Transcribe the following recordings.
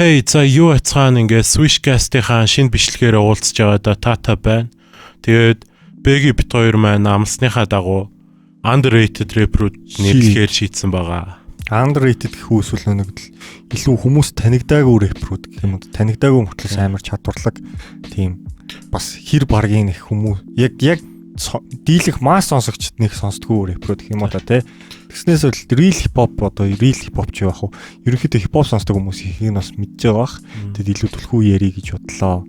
Hey, за юу яцгаан ингээ Swishcast-ийн шинэ бичлэгээр уулзж байгаа да Tata байна. Тэгээд Бэги бит хоёр маань амлсныхаа дагуу underrated rapper-ууд нэрлэхээр шийдсэн байгаа. Underrated гэх үүсвэл нэг илүү хүмүүс танигдаагүй rapper-ууд гэх юм уу? Танигдаагүй мөртлөөс амар чадварлаг тийм бас хэр баргийн их хүмүүс яг дийлэх масс сонсогчд нэг сонсдгүй rapper-ууд гэх юм уу та тий. Тэгснээс бол real hip hop одоо real hip hop ч яах вэ? Ерөнхийдөө hip hop сонсдог хүмүүс ихийг нь бас мэдж байгаа бах. Тэгэд илүү түлхүү ярих гэж бодлоо.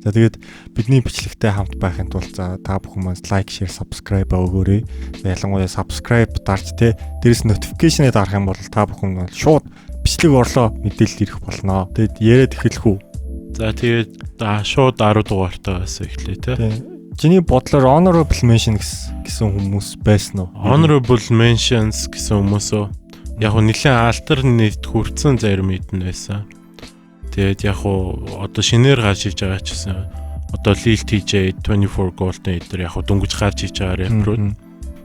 За тэгээд бидний бичлэгтэй хамт байхын тулд та бүхэн маань like, share, subscribe өгөөрэй. Ялангуяа subscribe дарж те дээрээс notification-ыг дарах юм бол та бүхэн бол шууд бичлэг орлоо мэдээлэл ирэх болно. Тэгэд яриад эхэлэх үү. За тэгээд шууд 10 дугаартаас эхлэе те. Чиний бодлоор honorable mention гэсэн хүмүүс байсан уу? Honorable mentions гэсэн хүмүүс үү? Яг нь нэлээд альтернатив хүрсэн зарим хэдэн байсан. Тэгээд яг одоо шинээр гарч иж байгаа ч гэсэн одоо Lil TJ 24 Golden эдэр яг дөнгөж гарч иж байгаа rapper-ууд.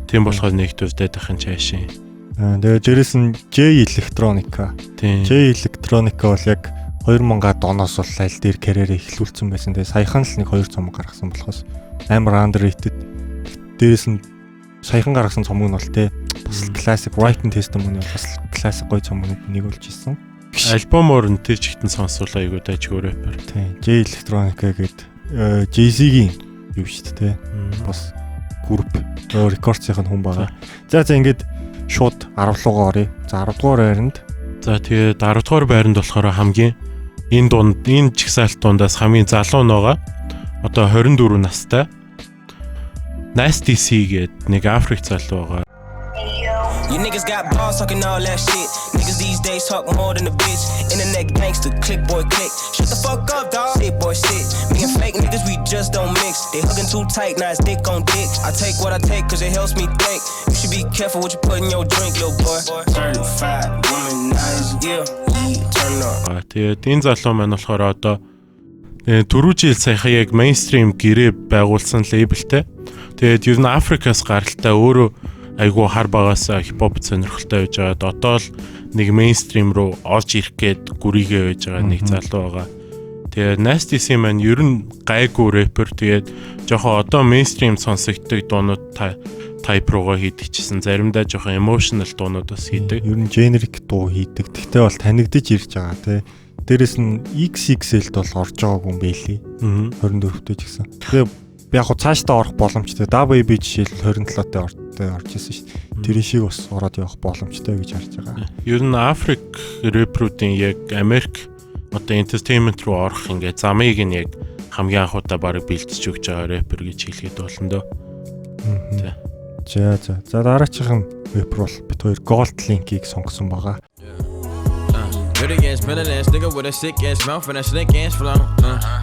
Тийм болохоор нэг төвдөд ахын цаашийн. Тэгээд дээрэс нь J Electronica. J Electronica бол яг 2000-аад оноос бол аль дээр карьерээ эхлүүлсэн байсан. Тэгээд саяхан л нэг 2 цомог гаргасан болохоос амар underrated. Дээрээс нь саяхан гаргасан цомог нь бол те бас classic Writing Testimony бас classic гоё цомогны нэг болж исэн. Альбомоор нь тэр чигтэн сонсвол айгуу дайжгүй rapper. Тийм. J Electronica гээд Jay-Z-гийн юу шүү дээ те. Бас group records-ийн хүн байгаа. За ингээд шууд 10 руугаа оръё. За 10 дугаар байранд. За тэгээд 10 дугаар байранд болохоор хамгийн энэ чигсаалт дундаас хамгийн залуу нөгаа одоо 24 настай Nasty C гээд нэг Африк залуу байгаа. You niggas got balls talking all that shit. Niggas these days talk more than a bitch. Internet gangster, click boy click. Shut the fuck up, dog. Sit boy sit. Me and fake niggas we just don't mix. They hugging too tight, now it's dick on dick. I take what I take cause it helps me think. You should be careful what you put in your drink, little boy. Certified womanizer, yeah. Turn up. Тэгээд энэ залуу маань болохоор одоо түрүү жил саяхан яг mainstream гэрээ байгуулсан лейблтэй. Тэгээд ер нь Африкаас гаралтай өөрөө айгуу хар багасаа хипхоп сонирхолтой байж байгаа. Одоо л нэг мейнстрим руу орж ирэх гээд гүрийгээ байж байгаа нэг залуу байгаа. Тэгээд Nasty C маань ер нь гайгүй рэпер. Тэгээд жоохон одоо мейнстрим сонсогддог дуунууд type руугаа хийдэгчсэн. Заримдаа жоохон emotional дуунууд бас хийдэг. Ер нь generic дуу хийдэг. Тэгтээ бол танигдаж ирж байгаа тий. Дээрэс нь XXL-д бол орж байгаагүй юм байлээ. 24-т ч гэсэн. Тэгээ яг хуу цаашдаа орох боломжтой. WB жишээл 27-т орж ирсэн шүү дээ. Тэр шиг бас ороод явах боломжтой гэж харж байгаа. Ер нь Африк рэпрүүдийн яг Америк одоо entertainment руу орох ингээд замыг нь яг хамгийн анхудаа бараг бэлтжиж өгч байгаа рэпер гэж хэлгээд болно доо. За дараачихын рэпер бол бит хоёр Gold Link-ийг сонгосон байгаа. Dirty ass, better ass nigga with a sick ass mouth and a slick ass flow.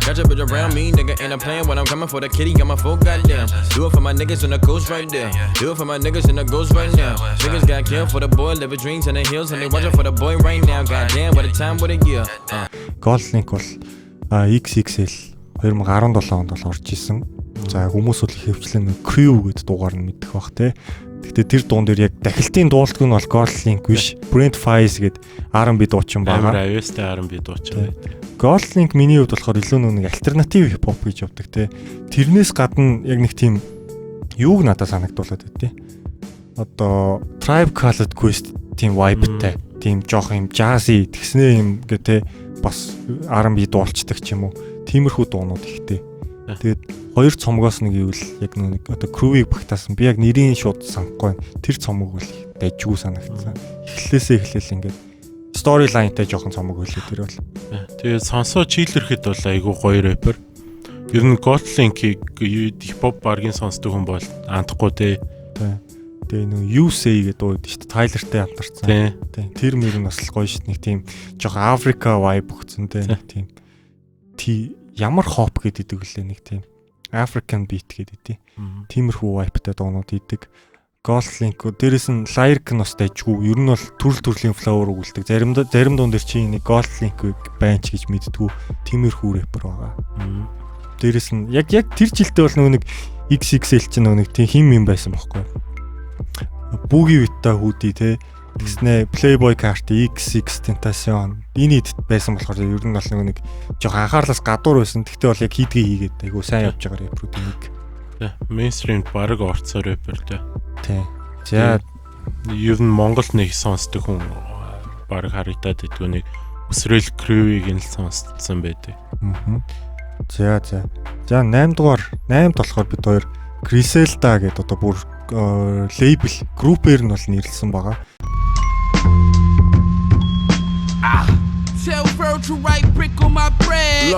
Got your bitch around me, nigga, and I'm playing when I'm coming for the kitty. Got my full goddamn. Do it for my niggas in the coast right there. Do it for my niggas in the ghost right now. Niggas got killed for the boy, living dreams in the hills, and they watching for the boy right now. Goddamn, what a time, what a year. Gold Link бол XXL 2017 онд бол орж исэн. За хүмүүс бол хөвчлэн Crew гэдэг дуугаар нь мэддэг бах те. Гэхдээ тэр дуун дээр яг дахилтын дуулдаг нь бол Gold Link биш. Brent Faiyaz гээд R&B дуучин байгаа. Амар авьяастай R&B дуучин. Gold Link миний хувьд болохоор илүү нэг альтернатив хип хоп гэж явдаг те. Тэрнээс гадна яг нэг тийм юуг надад санагдуулаад байдیں۔ Одоо Tribe Called Quest тийм vibeтай, тийм жоох юм jazzy тэгснээ юм гэ те бас R&B дуулцдаг ч юм уу. Тиймэрхүү дуунууд ихтэй. Тэгээд хоёр цомгоос нэг ивэл яг нэг одоо Crew-ийг багтаасан. Би яг нэрийн шууд санахгүй. Тэр цомог бол дайжгүй санагдсан. Эхлээл ингээд storyline-тай жоохон цомог байлээ тэр бол. Тэгээд сонсоо чийлэрхэд бол айгүй гоё рэпер. Ер нь Gold Link-ийг хип-хоп баргийн сонсдог хүн бол андахгүй те. Тэгээ нэг USA гэдэг дуу байдаг шүү дээ. Tyler-тай хамтарсан. Тийм. Тэр мөр нь бас гоё шүү дээ. Нэг тийм жоохон Africa vibe өгсөн те. Тийм. Ямар хоп гэдэг үлээ нэг тийм African beat гэдэг тийм. Тиймэрхүү vibeтай дуунууд идэг. Gold Link дээрээс нь lyric нь бас дайжгүй. Ер нь бол төрлийн flow өгүүлдэг. Зарим дуун дээр чи нэг Gold Link байнч гэж мэддгүү. Тиймэрхүү рэпер байгаа. Дээрээс нь яг тэр жилдээ бол нэг XXL чинь нэг тийм хим юм байсан бохоггүй. Boogie Wit-та хүүдий те Тэгснэ Playboy Carti XX Tentacion энэ хэд байсан болохоор ер нь бол нэг жоох анхаарлаас гадуур байсан. Тэгтээ бол яг хийдгээ хийгээд айгу сайн явж байгаа рэпрүүд нэг. Тэ. Mainstream баг орцоо рэпер тэ. Тий. За ер нь Монголд нэг сонсдог хүн баг харагдаад идэггүй нэг Өсрөл Crew-ийг нь л сонсдсон байдаг. За 8 дугаар 8 болохоор бид хоёр Griselda гэдэг одоо бүр лейбл группээр нь бол нэрлсэн байгаа. Tell Virgil right brick on my bread.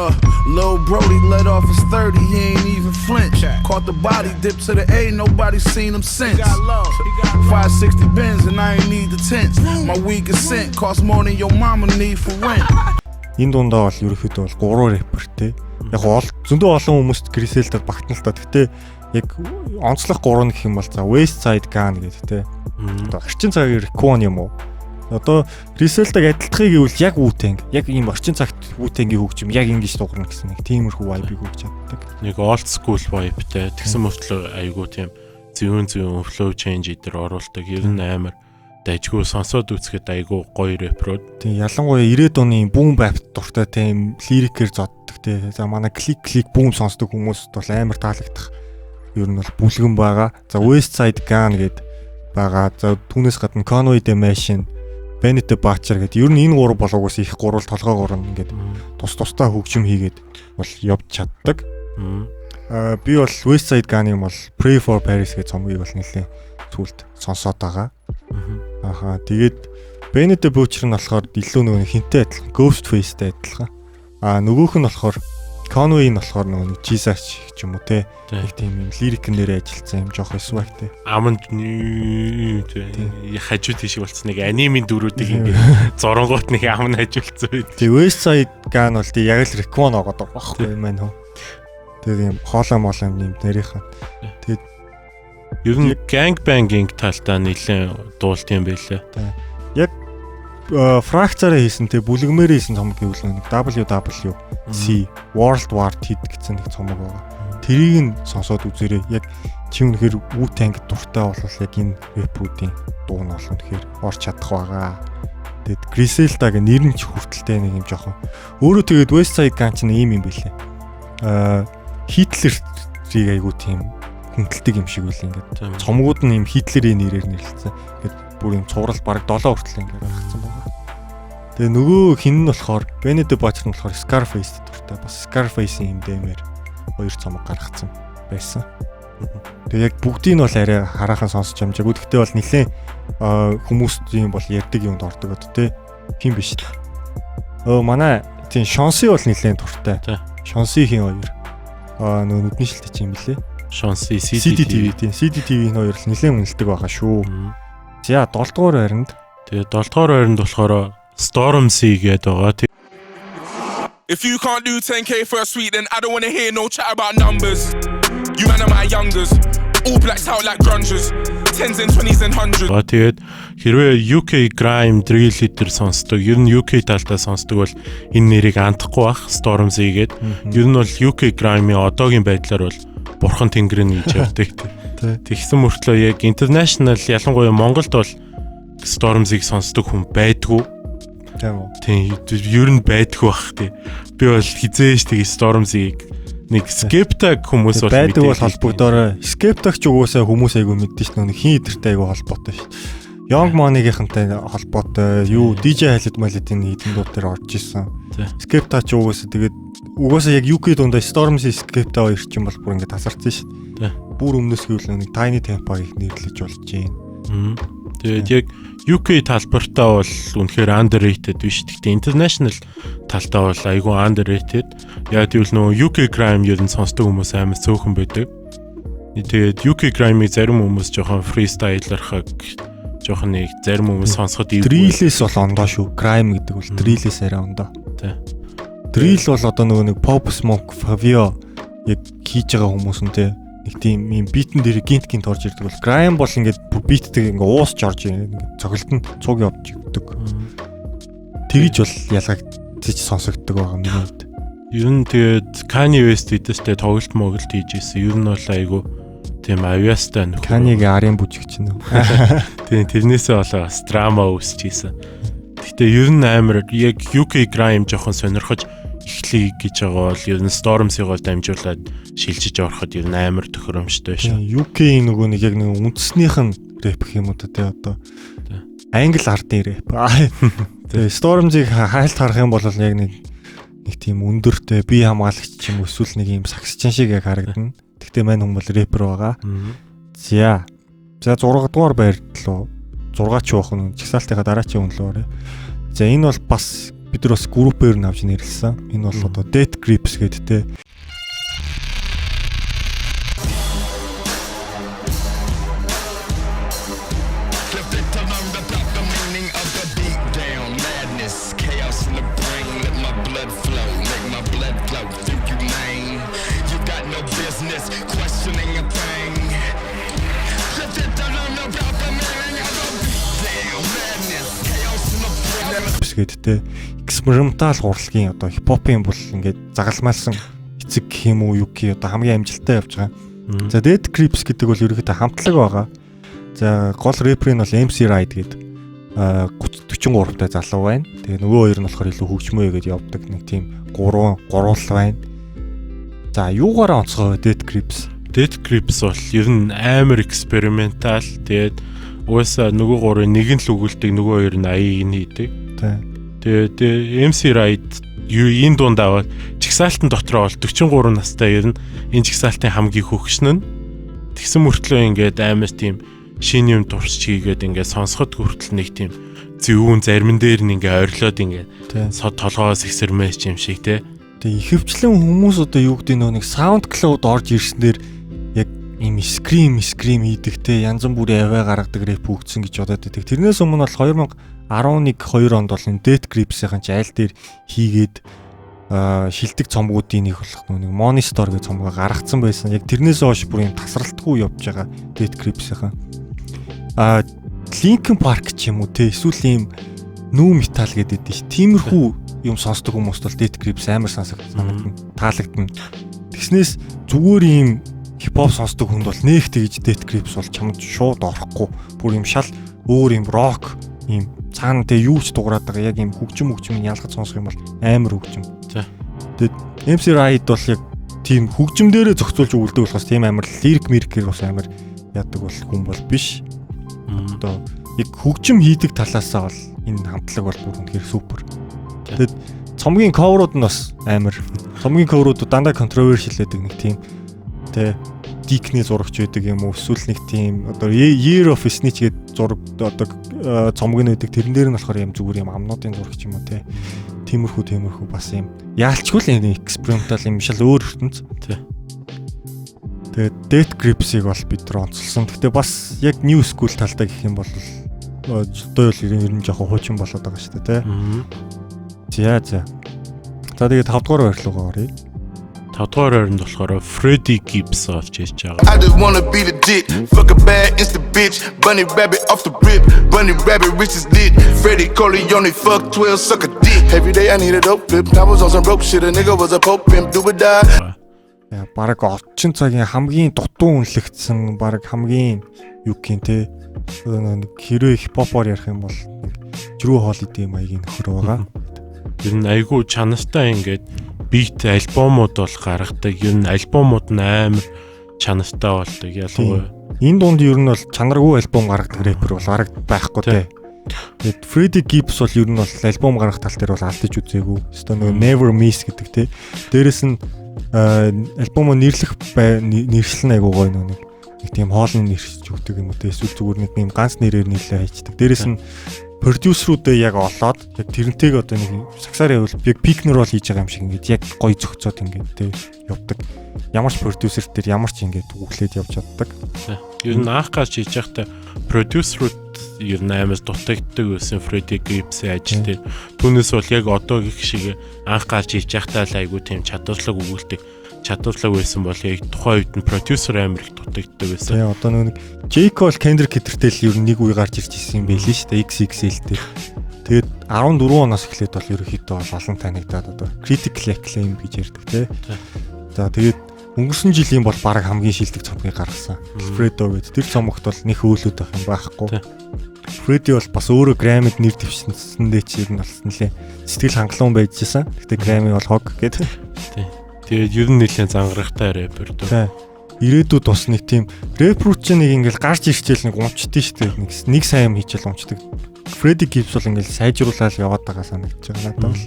Lil Brody let off his 30, he ain't even flinch. Caught the body, dip to the A, nobody seen him since. 560 Benz and I ain't need the tents. My weed consent cost more than your mama need for rent. Энэ дундаа бол ерөөхдөө бол 3 рэпертэй. Яг зөндөө олон хүмүүст Griselda багтана л та. Гэтэ яг онцлог 3 гэх юм бол за West Side Gun гэдэг те. Одоо орчин цагийн Recon юм уу? Одоо Griselda-г адилтхыг гэвэл яг Wu-Tang, яг ийм орчин цагт Wu-Tang-ийн хөгжим яг ингэж дуурна гэсэн нэг тиймэрхүү vibe-ийг өгч чаддаг. Нэг old school vibe-тэй. Тэгсэн мөртлөө айгуу тийм зүүн flow change дээр оруулдаг. Ер нь амар дайггүй сонсоод үзэхэд айгуу гоё рэперүүд. Тийм ялангуяа 90-ад оны boom bap дуртай тийм лирикээр зоддог те. За манай click boom сонсдог хүмүүст бол амар таалагдах. Ер нь бол бүлгэн байгаа. За West Side Gun гэдэг байгаа. За түүнээс гадна Conway the Machine, Benny the Butcher гэдэг. Ер нь энэ гурав болоогоос их гурвал толгоогоор нь ингээд тусдаа хөгжим хийгээд бол явж чаддаг. Би бол West Side Gun-ыг бол Pray for Paris гэж цомгийг бол нэлээ сүлд сонсоод байгаа. Тэгээд Benny the Butcher нь болохоор илүү нөгөө хинтэй адилхан, Ghostface-тэй адилхан. Нөгөөх нь болохоор Conway нь болохоор нөгөө Jesus ч юм уу те. Нэг тийм юм лирикэн дээр ажилласан юм жоох swag-тэй. Аманд хажуу тийш болцсон нэг анимын дүрүүдийг ингээд зурангуут нэг ам нь хажуулсан байд. Тэгээ West Side Gun бол тий яг л Recon оогод байхгүй юм байна хөө. Тэгээ юм хоолой молом юм нэрийнхэн. Тэгээд ер нь gangbanging талдаа нэлээд дуулт юм байлээ. Яг фракцаараа хийсэн тэг бүлгмээр хийсэн цомог гэвэл нэг WWC World War Hit гэсэн нэг цомог байгаа. Тэрийг нь сонсоод үзээрэй. Яг чи үнэхээр Wu-Tang дуртай болвол яг энэ рэпрүүдийн дуу нь олон тэгэхээр орч чадах байгаа. Тэгэд Griselda гэх нэр нь ч хүртэлтэй нэг юм жоохон. Өөрөө тэгээд West Side Gun ч нэг юм байлээ. Хитлерийг айгуу тийм хүндэлдэг юм шиг үл ингээд. Цомгууд нь юм Хитлерийн нэрээр нэрлэлсэн. Ингээд бүр юм цуврал бараг 7 хүртэл ингээд гаргацсан байгаа. Тэгээ нөгөө хин нь болохоор Benny the Butcher нь болохоор Scarface дуртай. Бас Scarface-ийн юм дэмээр 2 цомог гаргацсан байсан. Тэгээ яг бүгдийг нь бол арай хараахан сонсч амжаагүй. Гэхдээ бол нэлээ хүмүүст юм бол ярддаг юмд ордог одоо тий. Хин биш. Манай тийм Шонси бол нэлээд дуртай. Шонсихийн 2. Нөгөө нүдний шилтэж юм билээ. Шонси CDTV тийм CDTV-ийн 2 л нэлээд үнэлдэг байгаа шүү. За 7 дугаар байранд. Тэгээ 7 дугаар байранд болохоор Stormzy гэдэг байгаа. If you can't do 10k for a suite, then I don't wanna hear no chat about numbers. You man are my youngers, all blacked out like grungers, 10s and 20s and 100s. Тэгээд хэрвээ UK Grime Drill лидер сонсдог, ер нь UK талдаа сонсдог бол энэ нэрийг андахгүй бах Stormzy гээд. Ер нь бол UK Grime-ийн одоогийн байдлаар бол бурхан тэнгэрийн гэж ярьдаг. Тэгсэн мөртлөө яг international ялангуяа Монголд бол Stormzy-г сонсдог хүн байдгүй. Тийм ер нь байдгүй бах тий. Би бол хизээш тэгээ Stormzy-г нэг Skepta хүмүүс бол байдаг бол холбогдорой. Skepta ч угаасаа хүмүүс айгу мэддэж ш нь хин идэртэй айгу холбоотой ш. Young Money-гийнхантай холбоотой юу DJ Khaled Maled-ийн хитэн дууд дээр орж исэн. Skepta ч угаасаа яг UK дундаа Stormzy Skepta хоёр ч юм бол бүр ингэ тасарсан ш. Бүр өмнөөс гэвэл нэг Tiny Tempo-ыг нэрлэж болж байна. Тэгээд яг UK талбартаа бол үнэхээр underrated биш. Гэхдээ international талтаа бол айгүй underrated. Яг тэгвэл нөгөө UK Grime ер нь сонсдог хүмүүс амар цөөхөн байдаг. Тэгээд UK Grime-ийг зарим хүмүүс жоохон freestyle-архаг жоохон нэг зарим хүмүүс сонсоход drill-ээс бол ондоо шүү. Grime гэдэг бол drill-ээс арай ондоо. Drill бол одоо нөгөө нэг Pop Smoke, Fabio яг хийж байгаа хүмүүс нь те нэг тийм юм битэн дээр гинт орж ирдэг бол Grime бол ингээд битдэг ингээд уусч орж ингээд цогцолт нь цуг явж өгдөг. Тэгж бол ялгагдчих сонсогддог байгаа юм байна. Ер нь тэгээд Kanye West эдэстэй тоглолт моголт хийж ирсэн. Ер нь бол айгу Тийм авьяастай нөхөр. Канигийн арын бүжигч нөө. Тийм тэрнээсээ болоо бас драма үүсчихсэн. Гэтэ ер нь амар яг UK Grime жоохон сонирхож эхлэе гэж байгаа бол ер нь Stormzy-гоо дамжуулаад шилжиж ороход ер нь амар төхөөрөмжтэй шүү. UK нөгөө нэг яг нэг үндэснийх нь рэп гэх юм уу те одоо. Англи ардын рэп. Тэгээ Stormzy-г хайлт харах юм бол яг нэг тийм өндөртэй бие хамгаалагч ч юм эсвэл нэг юм саксчин шиг яг харагдана. Тэгтээ мань хүн бол рэпер байгаа. За 6 дугаар байрлал 6 ч явах нь чагсаалтынхаа дараачийн үнэлгээр. За энэ бол бас бид нар бас группээр нь авч нэрлсэн. Энэ бол одоо Death Grips гэдэг те. Гэдтэй экспериментал урлагийн одоо хипхопын бол ингээд загалмайлсан эцэг гэх юм уу UK одоо хамгийн амжилттай явж байгаа. За Death Grips гэдэг бол ерөөхдөө хамтлаг байгаа. За гол рэпер нь бол MC Ride гэдэг 43 та залуу байна. Тэгээ нөгөө хоёр нь болохоор илүү хөгжмөө гэдээ явдаг нэг тийм гурвал байна. За юугаараа онцгой Death Grips? Death Grips бол ер нь амар экспериментал. Тэгээд угаасаа нөгөө гурвын нэг нь л өгүүлдэг, нөгөө хоёр нь аяыг нь хийдэг. Тэгээд MC Ride энэ дунд аваад чигсаалтын дотроо бол 43 настай ер нь энэ чигсаалтын хамгийн хөгшин нь тэгсэн мөртлөө ингээд амар тийм шин юм дурсч хийгээд ингээд сонсоход хүртэл нэг тийм зөвүүн зарим дээр нь ингээд ойрлоод ингээд сод толгоос ихсэрмэж юм шиг те. Тэгээ ихэвчлэн хүмүүс одоо юу гэдэг нэг SoundCloud орж ирснээр яг ийм scream хийдэг те янз бүрийн аваа гаргадаг рэп өгцөн гэж бодоод байдаг. Тэрнээс өмнө бол 2011-2 онд бол энэ Death Grips-ийн айл дээр хийгээд шилдэг цомгуудын нэг болох нэг Monster гэх цомгоо гаргацсан байсан. Яг тэрнээс хойш бүр юм тасралтгүй явж байгаа Death Grips-ийн. Linkin Park ч юм уу те эсвэл ийм new metal гэдэг ш. Тиймэрхүү юм сонсдог хүмүүст бол Death Grips амар санагдана, таалагдана. Тэгснээс зүгээр ийм хипхоп сонсдог хүнд бол нэг тэгж Death Grips бол чамд шууд орохгүй. Бүр юм шал өөр юм rock ийм цаана тэ юу ч дуурайд байгаа яг юм хөгжим ялгаж сонсох юм бол амар хөгжим. За. Тэгээд MC Ride бол яг тийм хөгжим дээрээ зохицуулж өгүүлдэг болохоос тийм амар лирик бас амар яадаг бол хүн бол биш. Одоо яг хөгжим хийдэг талаасаа бол энэ хамтлаг бол бүр үнэхээр супер. Тэгээд цомгийн cover-ууд нь бас амар. Цомгийн cover-ууд дандаа controversial байдаг нэг тийм тэ дикний зурагч байдаг юм уу эсвэл нэг тийм одоо Year of Snitch гэдэг зураг одоо цомгийн байдаг тэрэн дээр нь болохоор юм зүгээр юм амнуудын зурагч юм уу те тиймэрхүү бас юм яалчгүй л энэ экспериментал юм шал өөр ертөнц тий. Тэгээд Death Grips-ийг бол бид нар онцлсон. Гэхдээ бас яг new school талдаа гэх юм бол одоо ер нь жоохон хуучин болоод байгаа шүү дээ те. За тэгээд 5 дугаар байрлалгаа оръё. 5 дугаар байранд болохоор Freddie Gibbs орж ирж байгаа. I just wanna be legit. Fuck a bad insta bitch. Bunny rabbit off the rip. Bunny rabbit rich as lit. Freddie Corleone fuck 12 suck a dick. Every day I need a dope flip. I was on some broke shit. A nigga was a pope pimp. Do or die. Бараг орчин цагийн хамгийн дутуу үнэлэгдсэн бараг хамгийн юу гин те нэг хэрэг хипхопоор ярих юм бол жирүү хоол идэм маягийн нөхөр байгаа. Ер нь айгүй чанартай ингээд бит альбомууд бол гаргадаг. Ер нь альбомууд нь амар чанартай болдог. Ялангуяа энэ дунд ер нь бол чанаргүй альбом гаргадаг рэпер бол бараг байхгүй те. Тэгээд Freddie Gibbs бол ер нь бол альбом гаргах тал дээр бол алдаж үзээгүй. Өөртөө нөгөө Never Miss гэдэг те. Дээрэс нь альбомоо нэршлэн айгуу гоё нэг тийм хоолны нэрч өгдөг юм уу те. Эсвэл зүгээр нэг юм ганц нэрээр нийлээ хайчдаг. Дээрэс нь продюсерүүдээ яг олоод яг тэрнтэйг одоо нэг сагсаар явуул яг пикнер бол хийж байгаа юм шиг ингээд яг гоё зөгцөөд ингээд те явдаг. Ямар ч продюсер төр ямар ч ингээд үглээд явж чаддаг. Ер нь анх гарч хийж байхдаа продюсерүүд ер нь амар дутагддаг байсан Freddie Gibbs-ийн ажил дээр. Түүнээс бол яг одоо гэх шиг анх гарч хийж байхдаа л айгу тийм чадварлаг өгүүлдэг. Чадварлаг байсан бол яг тухайн үед нь продюсер амар их дутагддаг байсан. Тэгээ одоо нэг J. Cole Kendrick гэдэртэй л ер нь нэг үе гарч ирж ирсэн юм байл шүү дээ XXL дээр. Тэгээд 14 оноос эхлээд бол ерөөхдөө олон танигдаад одоо critical acclaim гэж ярьдаг тий. За тэгээд өнгөрсөн жилийн бол баг хамгийн шилдэг цомгийг гаргасан. Fredo гэдэг. Тэр цомогт бол нөх өөлөд байх юм байхгүй. Fredo бол бас өөрөө Grammy-д нэр дэвшсэндээ чи ер нь болсон лээ. Сэтгэл хангалуун байжсэн. Гэтэ Grammy бол хог гэдэг. Тэгээд ер нь нэлээд зангарахтай рэпер дөө. Ирээдүйд бас нэг тийм рэпер чинь нэг ингээл гарч ирчихэл нэг унцдээ шүү дээ. Нэг сайн юм хийчихэл унцдаг. Freddie Gibbs бол ингээл сайжруулаад яваад байгаа санагдаж байгаа надад бол.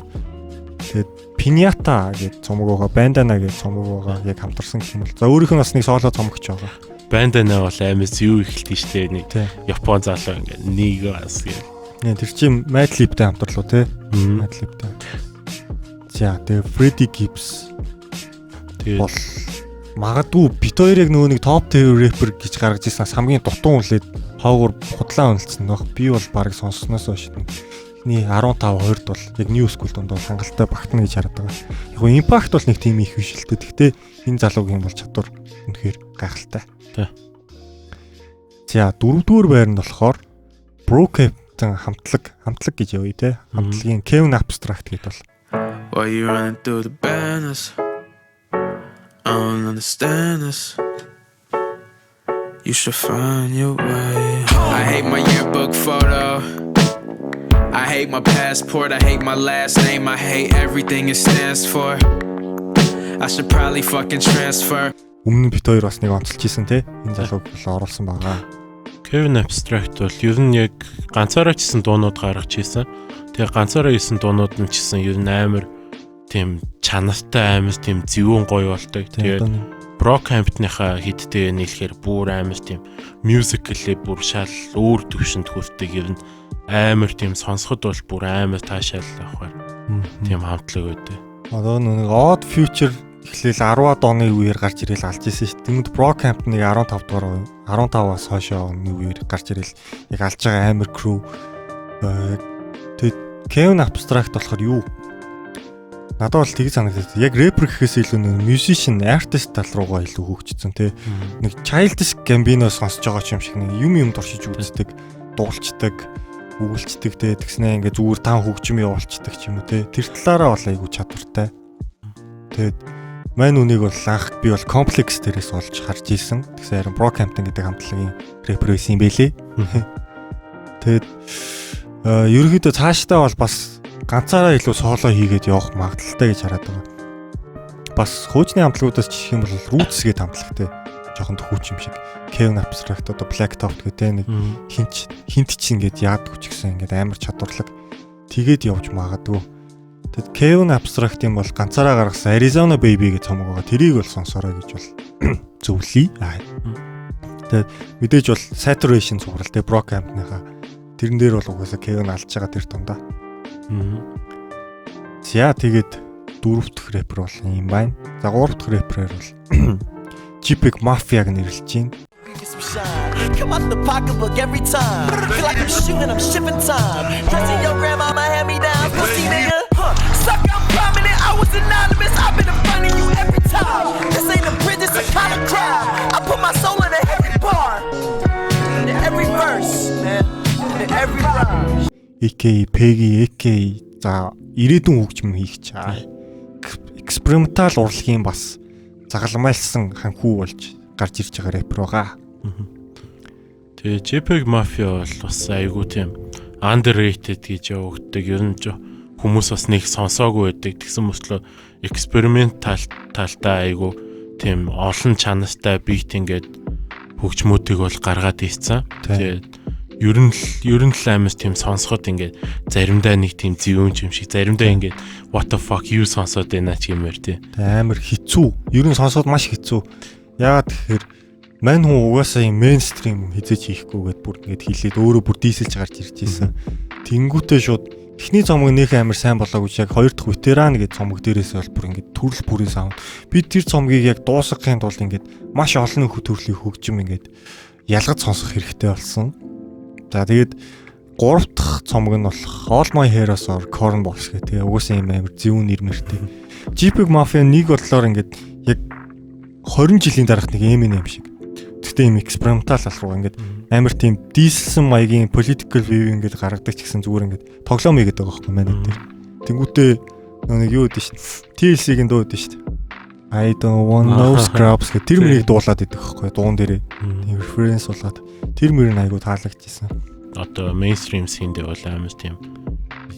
Тэгээд Pinata гэдэг цомгоогоо Bandana гэдэг цомгоогоо яг хамтарсан гэх юм бол. За өөрийнх нь бас нэг соло цомгч байгаа. Bandana бол амис юу ихэлтэй штэ нэг Япон залуу ингээд нэг бас гэх. Тэр чинь Madlib-тэй хамтарлуу те. Madlib-тэй. За тэгээд Freddie Gibbs бол магадгүй бит хоёрыг нөгөө нэг топ tier rapper гэж гаргаж ирсэн хамгийн дутуу хүлээд хаагур худлаа үнэлсэн баг. Би бол баг сонссноос хойш нэг 15 2-д бол яг new school донд бол хангалттай багтана гэж хараад байгаа. Яг гоо impact бол нэг тийм их биш л дээ. Гэхдээ энэ залуугийн бол чадвар үнэхээр гайхалтай. Тий. За дөрөвдүгээр байр нь болохоор Brokehaven хамтлаг гэж явъя те. Хамтлагийн Kevin Abstract гэдэг бол. Why you running through the banners? I don't understand this. You should find your way. I hate my yearbook photo. I hate my passport. I hate my last name. I hate everything it stands for. I should probably fucking transfer. Өмнө бит хоёр бас нэг онцолж исэн те. Энэ залууг бол оруулсан байгаа. Kevin Abstract бол ер нь яг ганцаараа чисэн дуунууд гаргаж ийсэн. Тэгээ ганцаараа ийсэн дуунууд нь чисэн ер нь амар тийм чанартай амар тийм зөвүүн гоё болдог. Тэгээд Brokehaven-ийнхаа хиттэй нийлэхээр бүр амар тийм musically бүр шал өөр төвшөнд хүрдэг ер нь амар тийм сонсоход бол бүр амар таашаал авахар. Тийм хамтлаг үүдээ. Одоо нэг Odd Future эхлээл 10-аад оны үеэр гарч ирэл алж исэн шүү дээ. Тэнгүүд Brokehaven-ыг 15 дугаар 15-аас хойш оны үеэр гарч ирэл яг алж байгаа амар crew. Тэгээд Kevin Abstract болохоор юу? Надад бол тийг санагдав. Яг рэпер гэхээс илүү нэг musician, artist тал руугаа илүү хөгжсөн тий. Нэг Childish Gambino сонсож байгаа юм шиг нэг юм дуршиж үздэг, дуулцдаг, өгүүлцдэг тий. Тэгснэ ингээ зүгээр тан хөгжим явуулцдаг ч юм уу тий. Тэр талаараа бол айгу чадвартай. Тэгээд мань үнийг бол анх би бол Complex дээрээс олж харж ийсэн. Тэгсэн харин Brokehaven гэдэг хамтлагийн рэпер байсан юм байлээ. Тэгээд ерөнхийдөө цаашдаа бол бас ганцаараа илүү соло хийгээд явах магадaltaй гэж хараад байгаа. Бас хуучны хамтлагуудаас жишээ нь бол Roots гэдэг хамтлагтай жоохон төхүүч юм шиг. Kevin Abstract одоо Black Thought гэдэг нэг хинт ч ингээд яадгүй ч гэсэн ингээд амар чадварлаг тэгээд явж магадгүй. Тэгэд Kevin Abstract юм бол ганцаараа гаргасан Arizona Baby гэж цомог байгаа. Тэрийг бол сонсороо гэж бол зөвлөе. Тэгээд мэдээж бол Saturation цуграл тэ Brokehaven-ийнхаа тэрэн дээр бол угаасаа Kevin алж байгаа тэр тундаа. За тэгээд дөрөв дэх рэпер бол юм байна. За гурав дахь рэперээр бол Jipig Mafia-г нэрлэж байна. Come out the pocketbook every time. Feel like I'm shooting, I'm shipping time. Dressing your grandma, my hand me down. Pussy nigga, suck, I'm prominent. I was anonymous. I've been in front of you every time. This ain't a bridge, it's a kind of crowd. I put my soul in every bar, in every verse, man, in every rhyme. AK, Peggy, AK за ирээдүйн хөгжим хийх чаа. Экспериментал урлагийн бас загалмайлсан ханхүү болж гарч ирж байгаа рэпер байгаа. Тэгээ Jipig Mafia бол бас айгуу тийм underrated гэж явагддаг. Ер нь хүмүүс бас нэг сонсоогүй байдаг. Тэгсэн мөртлөө экспериментал талтай айгуу тийм олон чанартай бит ингээд хөгжмүүдийг бол гаргаад ийцсэн. Тэгээд ер нь л амис тийм сонсоход ингээд заримдаа нэг тийм зөвөн юм шиг, заримдаа ингээд what the fuck you сонсоод байна ч гэмээр тий. Амар хэцүү. Ер нь сонсоход маш хэцүү. Яагаад тэгэхээр мань хүн угаасаа юм мейнстрим хизэж хийхгүйгээд бүр ингээд хилээд өөрөө бүр дийсэлж гарч ирж ийсэн. Тэнгүүтээ шууд эхний цомог нөх амар сайн болоогүй ч яг хоёр дахь ветеран гэдэг цомог дээрээс бол бүр ингээд төрөл бүрийн саунд. Би тэр цомгийг яг дуусгахын тулд ингээд маш олон төрлийн хөгжим ингээд ялгаж сонсох хэрэгтэй болсон. За тэгээд гурав дахь цомог нь болох All My Heroes or Cornballs гэх тэгээ угаасаа юм амар зөвүүн нэр мэртэй. Jipig Mafia нэг бодлоор ингээд яг 20 жилийн дараах нэг Eminem шиг. Тэгтээ юм экспериментал алруу ингээд амар тийм дийсэлсэн маягийн political view ингээд гаргадаг ч гэсэн зүгээр ингээд тоглоом хийгээд байгаа байхгүй манай дээр. Тэнгүүтээ нэг юу гэдэг шүү дээ. TLC-ийн дуу гэдэг шүү дээ. I don't want no scrubs гэх тэр мөрийг дуулаад идэх байхгүй дуун дээрээ. Тийм референс болоод тэр мөр нь айгу таалагдчихсан. Одоо mainstream scene-д бол амар тийм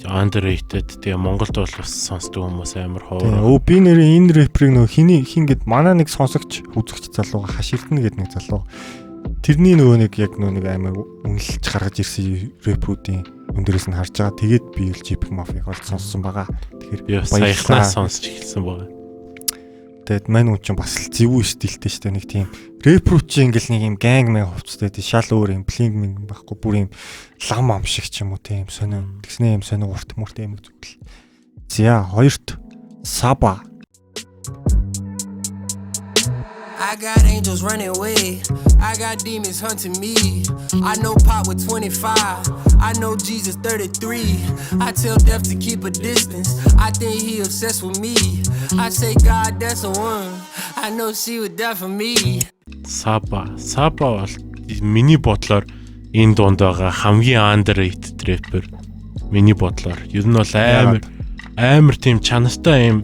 underrated тэгээ Монголд бол бас сонсдог хүмүүс амар ховор. Би нэрээ энэ рэперийг нөө хин гэд манай нэг сонсогч үзэгч залууга хаширтна гэд нэг залуу. Тэрний нөгөө нэг яг нөгөө нэг амар үнэлж гаргаж ирсэн рэпрүүдийн өндөрөөс нь харж байгаа. Тэгээд би л Jip Mafia-г бол сонссон байгаа. Тэгэхээр баярлалаа сонсч эхэлсэн байгаа. Тэгээд мань үн чинь бас л зөвүү стилтэй шүү дээ. Нэг тийм рэпрүүд чинь ингээл нэг юм gang мэн хувцтай тийм шал өөр юм блинг мэн байхгүй бүр юм лам ам шиг ч юм уу тийм сонио. Тэгснэ юм сонио урт мөртэй юм зүгэл. За хоёрт Saba. I got angels running away. I got demons hunting me. I know Pop with 25. I know Jesus 33. I tell death to keep a distance. I think he obsessed with me. I say God, that's a one. I know she would die for me. Saba бол миний бодлоор энэ дунд байгаа хамгийн underrated rapper. Миний бодлоор ер нь бол амар тийм чанартай юм.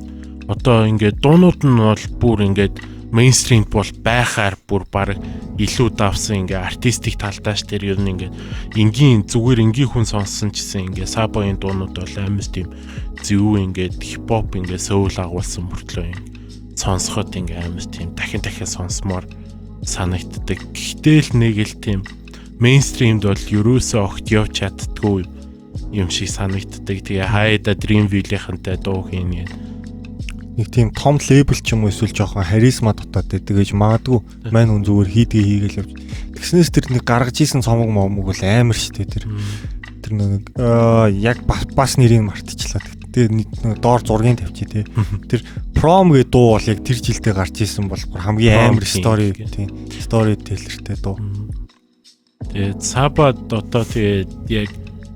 Одоо ингээд дуунууд нь бол бүр ингээд mainstream бол байхаар бүр баг илүү давсан ингээ артистик талдаа ш тэр ер нь ингээ энгийн зүгээр энгийн хүн сонссон чсэн ингээ Saba-ийн дуунууд бол амар тийм зөв ингээ хипхоп ингээ соул агуулсан мөртлөө сонсоход ингээ амар тийм дахин сонсомоор санагддаг. Гэхдээ л нэг л тийм mainstream-д бол ерөөсөө огт явж чаддгүй юм шиг санагддаг. Тэгээ хайда Dreamville-ийнхантай дуу хийн нэг тийм том лейбл ч юм уу эсвэл жоохон харизма дотоод байдаг гэж магадгүй мань хүн зүгээр хийдгээ хийгээл явж. Тэгснээс тэр нэг гаргаж ийсэн цомог момог бол амар штэ тэр нэг яг бас нэрийг мартчихлаа. Тэгээ доор зургийг тавьчих тий. Тэр Prom гэ дуу бол яг тэр жилдээ гарч ийсэн бол хамгийн амар story tellerтэй дуу. Тэгээ Saba одоо тэгээ яг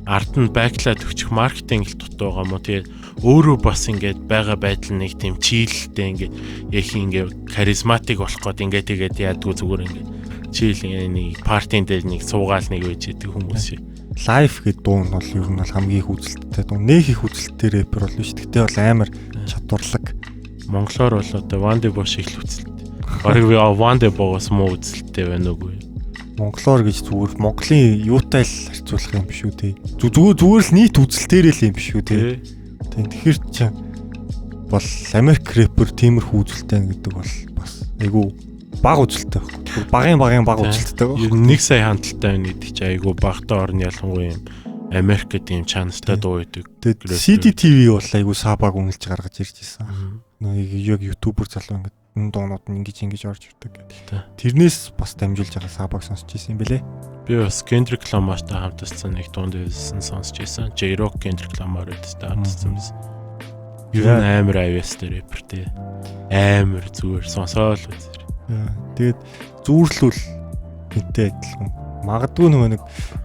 ард нь бэклад өчөх маркетинг л дутуу байгаа мó. Тэгээ өөрөө бас ингээд байгаа байдал нэг тийм чийлэлтэй ингээд яг ингээд харизматик болох гээд ингээд тэгээд яадгүй зүгээр ингээд чийл нэг партийн дээр нэг суугаал нэг үеж идэг хүмүүс шиг. Life гэдэг дуу нь бол ер нь бол хамгийн их үзэлттэй дуу. Нэг их үзэлттэй рэпер бол биш. Тэгтээ бол амар чадварлаг. Монголоор бол одоо Ванде Бо шиг л үзэлттэй. Бараг би Ванде Богоос муу үзэлттэй байна уугүй. Монголоор гэж зүгээр Монголын юутай л харьцуулах юм биш үү те. Зүгээр л нийт үзэлтээрээ л юм биш үү те. Тэгэхээр ч бол Америк рэпер тиймэрхүү үзэлтэй гэдэг бол бас айгүй бага үзэлтэй байхгүй. Багын бага үзэлтэй байхгүй. Нэг сая хандлттай байна гэдэг чи айгүй багтаа орны ялангуяа юм Америк гэдэг юм чанартай дуу байдаг. Тэгээд CDTV бол айгүй Saba-г үнэлж гаргаж ирж байсан. Яг ютубер залуу ингээд энэ дуунууд нь ингэж орж ирдэг гэдэг. Тэрнээс бас дамжуулж байгаа Saba-г сонсч ирсэн юм бэлээ. Би бас Kendrick Lamar-тай хамтарсан нэг дунд байсан сонсч ирсэн. J-Rock Kendrick Lamar-тай хамтарсан байсан. Юу амар авьяастай рэпер тий. Амар зүгээр сонсоол үзэр. Тэгээд зүрлүүл хинтэй адилхан. Магадгүй нэг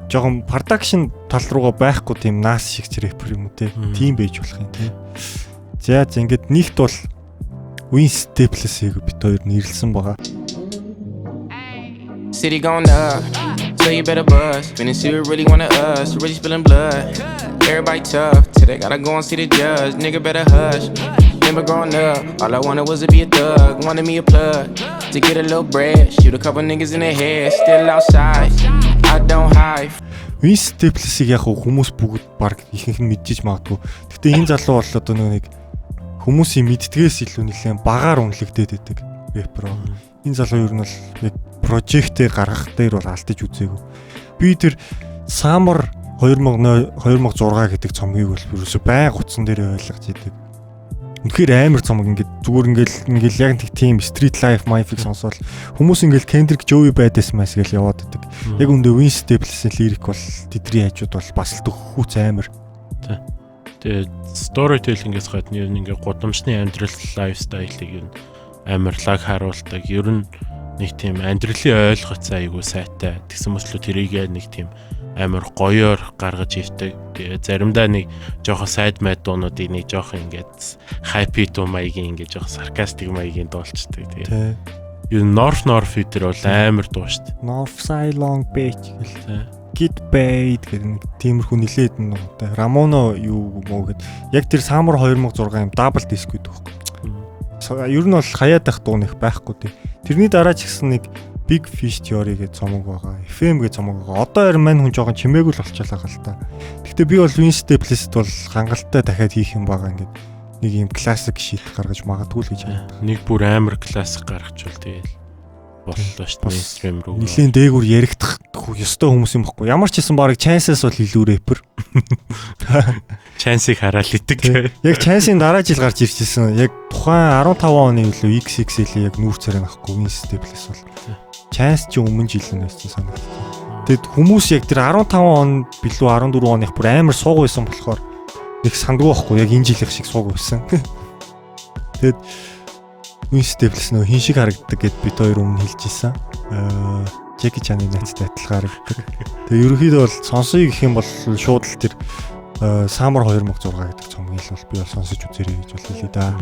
жоохон production тал руугаа байхгүй тийм нас шиг рэпер юм уу те. Тийм байж болох юм те. За ингээд нэгт бол Win Staples-ийг бит хоёр нэрлсэн байгаа. City going up, so you better buzz. Finna see who really wanna us, really spilling blood. Everybody tough, till they gotta go and see the judge. Nigga better hush. Remember growing up, all I wanted was to be a thug. Wanted me a plug, to get a little bread. Shoot a couple niggas in the head, still outside. I don't hide. Win Staples-ийг яг хүмүүс бүгд баг ихэнх нь мэдчихэж магадгүй. Гэтэ энэ залуу бол одоо нэг хүмүүсийн мэддгээс илүү нэлээд багаар үнэлэгдээд байдаг рэпер. Энэ залуу ер нь бол яг прожектээ гаргах дээр бол алдаж үзээгүй. Би тэр Summer 2006 гэдэг цомгийг бол ерөөсөй байнга утсан дээр ойлгож идэг. Үнэхээр амар цомог зүгээр ингээл яг тийм street life mindfix сонсоод хүмүүс ингээл Kendrick Joey байдаас мас гэж яваад идэг. Яг үндэ Win Staples-ийн лирик бол тэдний хажууд бол бас л төгхүүц амар. Тэгээ storytelling-ээс гадна ингээ гудамжны амьдрал lifestyle-ыг юу амар лаг харуулдаг. Ер нь нэг тийм амьдралын ойлголт айгүй сайтай. Тэгсэн мэтлүү тэрийг нэг тийм амар гоёор гаргаж ирдэг. Тэгээ заримдаа нэг жоохон сайд майд дуунуудыг нэг жоохон ингээд happy дуу маягийн ингээд жоохон sarcastic маягийн дуулцдаг. Тэгээ ер нь North Feeder бол амар дуу шүү дээ. North Side Long Beach гэл. Get Paid гэдэг тиймэрхүү нилээд нуутай. Ramono юу мөө гэд яг тэр Summer 2006 юм double disc гэдэг байхгүй. Ер нь бол хаяад байх дуу нэг байхгүй тий. Тэрний дараа ч гэсэн нэг Big Fish Theory гэж цомог байгаа. FM гэж цомог байгаа. Одоо харин мань хүн жоохон чимээгүй л болчихлоо гал та. Гэхдээ би бол Vince Staples-д бол хангалттай дахиад хийх юм байгаа ингээд нэг юм классик шит гаргаж магадгүй л гэж байна. Нэг бүр амар классик гаргачвал тэгэл боллоо шүү дээ мейнстрим рүү. Нилийн дээгүр яригдах ёстой хүмүүс юм бохгүй. Ямар ч хэсэн барыг Chance-аас бол илүү рэпер. Chance-ийг хараад идэг. Яг Chance-ийн дараа жил гарч ирчихсэн. Яг тухайн 15 оны үлээ XXL яг нүүр царай нахгүй Vince Staples бол. Chance ч өмнө жил нь байсан санагдав. Тэгэд хүмүүс яг тэр 15 он билүү 14 оных бүр амар сууг байсан болохоор их сандгүй байхгүй яг энэ жилийнх шиг сууг байсан. Тэгэд Vince Staples нөө хин шиг харагддаг гэд бид хоёр өмнө хэлж ирсэн. Jackie Chan-ы найзтай адилхан харагддаг. Тэгээ ерөнхийдөө бол сонсоё гэх юм бол шууд л тэр Summer 2006 гэдэг цомгийг л би бол сонсож үзэрэй гэж бол хэлээ да.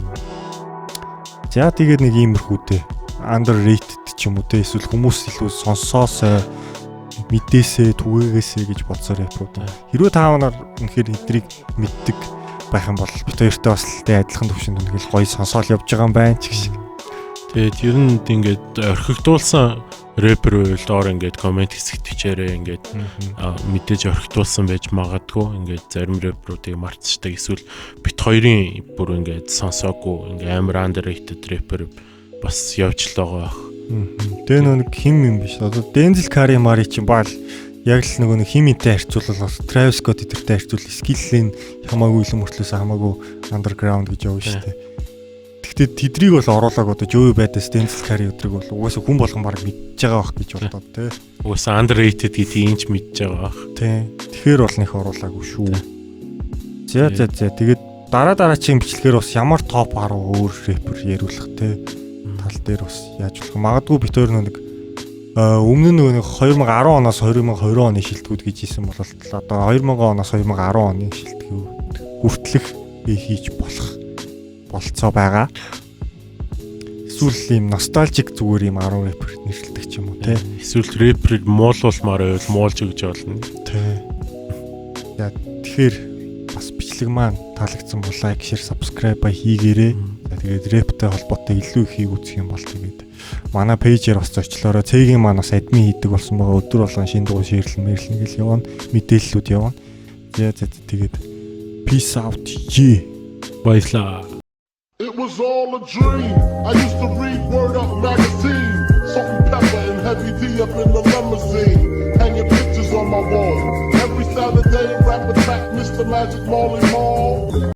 За тэгээд нэг иймэрхүүтэй underrated ч юм уу те эсвэл хүмүүс илүү сонсоосоо мэдээсээ түгээгээсээ гэж бодсоор япрууд. Хэрвээ та нар үнэхээр эдрийг мэддэг байх юм бол бид хоёртой бас л тэ адилхан төвшөнд үнэхээр гоё сонсоол явж байгаа юм байна ч гэх шиг. Тэгээд ер нь ингээд орхигдуулсан рэпер үйл доор ингээд комент хэсэгт бичээрээ ингээд мэдээж орхигдуулсан байж магадгүй ингээд зарим рэперуудыг мартчихдаг эсвэл бит хоёрын бүр ингээд сонсоогүй ингээд амар underrated рэпер бас явж л байгаа. Тэгээ нэг хим юм биш. Одоо Denzel Curry Mari чинь баал яг л нөгөө нэг химинтэй харьцуулбал Travis Scott эдэртэй харьцуул скиллэн хамаагүй л мөртлөөс хамаагүй underground гэж явна шүү дээ. Гэхдээ тэдрийг бол оруулааг одоо Joey Badass Denzel Curry өдрийг бол угаасаа хүн болгон баг мэдж байгаа бах гэж бодоод тий. Угаасаа underrated гэдгийг ч мэдж байгаа бах. Тий. Тэгэхээр бол нэх оруулаагүй шүү. За тэгээд дараагийн бичлэгээр бас ямар топ 10 өөр рэпер яриулах тий. Тал дээр бас яаж болох магадгүй бит өөр нэг өмнө нэг 2010 оноос 2020 оны шилдэгүүд гэж хэлсэн бол одоо 2000 оноос 2010 оны шилдэгүүд хүртэлх хийж болох болцоо байгаа. Эсвэл ийм ностальжик зүгээр ийм 10 рэпер нэрлэдэг ч юм уу те. Эсвэл рэперийг муулуулмаар байвал муулж өгч болно. Тэ. Яа тэгэхээр бас бичлэг маань таалагдсан бол лайк, share, subscribe хийгээрэй. Тэгээд рэптэй холбоотой илүү их хийх үзэх юм бол тэгээд манай пэйжээр бас зочлоороо цэгийн маань бас админ хийдэг болсон байгаа. Өдөр болгон шинэ дугаар шеэрлэн мэрлэн гэл явна. Мэдээллүүд явна. За тэгээд peace out. Баярлаа. It was all a dream. I used to read Word Up magazine. Salt and pepper and heavy D up in the limousine. Hanging pictures on my wall. Every Saturday, rap attack Mr. Magic Marley Marl.